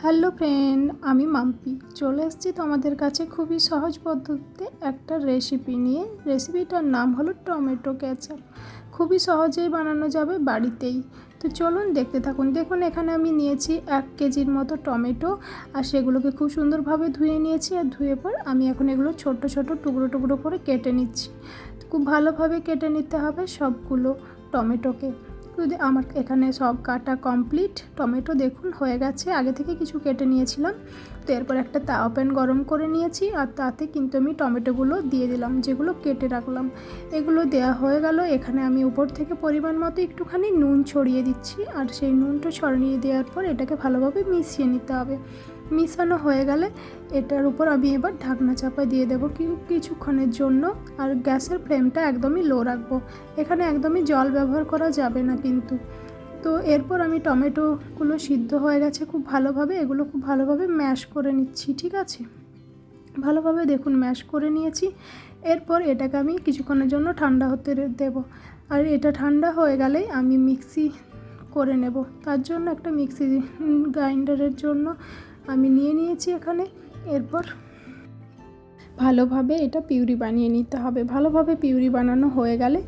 Hello friend, আমি মাম্পি চলে এসেছি তোমাদের কাছে খুবই সহজ পদ্ধতিতে একটা রেসিপি নিয়ে। রেসিপিটার নাম হলো টমেটো কেচাপ। খুবই সহজেই বানানো যাবে বাড়িতেই। তো চলুন দেখতে থাকুন। দেখুন এখানে আমি নিয়েছি 1 কেজির মতো টমেটো, আর সেগুলোকে খুব সুন্দরভাবে ধুয়ে নিয়েছি। আর ধুয়ে পর আমি এখন এগুলো ছোট ছোট টুকরো টুকরো করে কেটে নিচ্ছি। খুব ভালোভাবে কেটে নিতে হবে সবগুলো টমেটোকে। আমার এখানে সব কাটা কমপ্লিট। টমেটো দেখুন হয়ে গেছে, আগে থেকে কিছু কেটে নিয়েছিলাম। তো এরপর একটা তাওয়া প্যান গরম করে নিয়েছি, আর তাতে কিন্তু আমি টমেটোগুলো দিয়ে দিলাম যেগুলো কেটে রাখলাম। এগুলো দেওয়া হয়ে গেল। এখানে আমি উপর থেকে পরিমাণ মতো একটুখানি নুন ছড়িয়ে দিচ্ছি, আর সেই নুনটা ছড়িয়ে দেওয়ার পর এটাকে ভালোভাবে মিশিয়ে নিতে হবে। মিশানো হয়ে গেলে এটার উপর আমি এবার ঢাকনা চাপা দিয়ে দেবো কিছুক্ষণের জন্য। আর গ্যাসের ফ্লেমটা একদমই লো রাখবো। এখানে একদমই জল ব্যবহার করা যাবে না কিন্তু। তো এরপর আমি টমেটোগুলো সিদ্ধ হয়ে গেছে খুব ভালোভাবে, এগুলো খুব ভালোভাবে ম্যাশ করে নিচ্ছি। ঠিক আছে, ভালোভাবে দেখুন ম্যাশ করে নিয়েছি। এরপর এটাকে আমি কিছুক্ষণের জন্য ঠান্ডা হতে দেব। আর এটা ঠান্ডা হয়ে গেলেই আমি মিক্সি করে নেব। তার জন্য একটা মিক্সি গ্রাইন্ডারের জন্য আমি নিয়ে নিয়েছি এখানে। এরপর ভালোভাবে এটা পিউরি বানিয়ে নিতে হবে। ভালোভাবে পিউরি বানানো হয়ে গেলে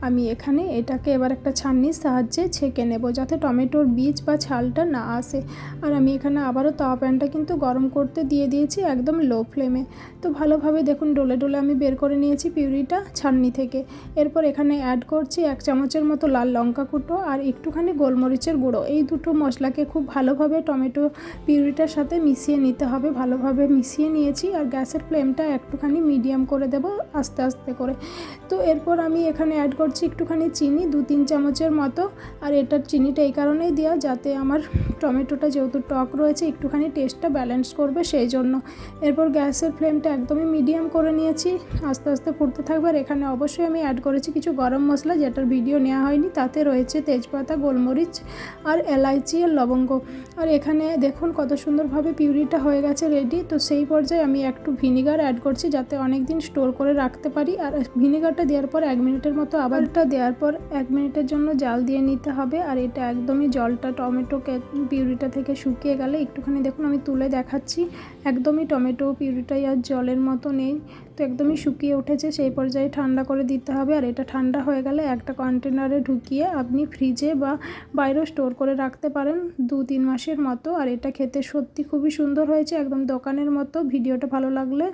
আমি এখানে এটাকে এবার একটা ছাঁকনির সাহায্যে ছেঁকে নেব, যাতে টমেটোর বীজ বা ছালটা না আসে। আর আমি এখানে আবারও তাওয়া প্যানটা কিন্তু গরম করতে দিয়ে দিয়েছি একদম লো ফ্লেমে। তো ভালোভাবে দেখুন ডলে ডলে আমি বের করে নিয়েছি পিউরিটা ছাঁকনি থেকে। এরপর এখানে অ্যাড করছি 1 চামচের মতো লাল লঙ্কা কুটো আর একটুখানি গোলমরিচের গুঁড়ো। এই দুটো মশলাকে খুব ভালোভাবে টমেটো পিউরিটার সাথে মিশিয়ে নিতে হবে। ভালোভাবে মিশিয়ে নিয়েছি, আর গ্যাসের ফ্লেমটা একটুখানি মিডিয়াম করে দেব আস্তে আস্তে করে। তো এরপর আমি এখানে অ্যাড করছি একটুখানি চিনি 2-3 চামচের মতো। আর এটার চিনিটা এই কারণেই দেওয়া যাতে আমার টমেটোটা যেহেতু টক রয়েছে একটুখানি টেস্টটা ব্যালেন্স করবে সেই জন্য। এরপর গ্যাসের ফ্লেমটা একদমই মিডিয়াম করে নিয়েছি, আস্তে আস্তে ফুটতে থাকবে। আর এখানে অবশ্যই আমি অ্যাড করেছি কিছু গরম মশলা, যেটার ভিডিও নেওয়া হয়নি। তাতে রয়েছে তেজপাতা, গোলমরিচ আর এলাইচি আর লবঙ্গ। আর এখানে দেখুন কত সুন্দরভাবে পিউরিটা হয়ে গেছে রেডি। তো সেই পর্যায়ে আমি একটু ভিনিগার অ্যাড করছি যাতে অনেক দিন স্টোর করে রাখতে পারি। আর ভিনিগারটা দেওয়ার পর 1 মিনিটের মতো, আবারটা দেওয়ার পর 1 মিনিটের জন্য জাল দিয়ে নিতে হবে। আর এটা একদমই জলটা টমেটো পিউরিটা থেকে শুকিয়ে গেলে একটুখানি দেখুন আমি তুলে দেখাচ্ছি, একদমই টমেটো পিউরিটাই আর জলের মতো নেই। তো একদমই শুকিয়ে উঠেছে। সেই পর্যায়ে ঠান্ডা করে দিতে হবে। আর এটা ঠান্ডা হয়ে গেলে একটা কন্টেনারে ঢুকিয়ে আপনি ফ্রিজে বা বাইরেও স্টোর করে রাখতে পারেন 2-3 মাসের মতো। আর এটা খেতে সত্যি খুবই সুন্দর হয়েছে, একদম দোকানের মতো। ভিডিওটা ভালো লাগলে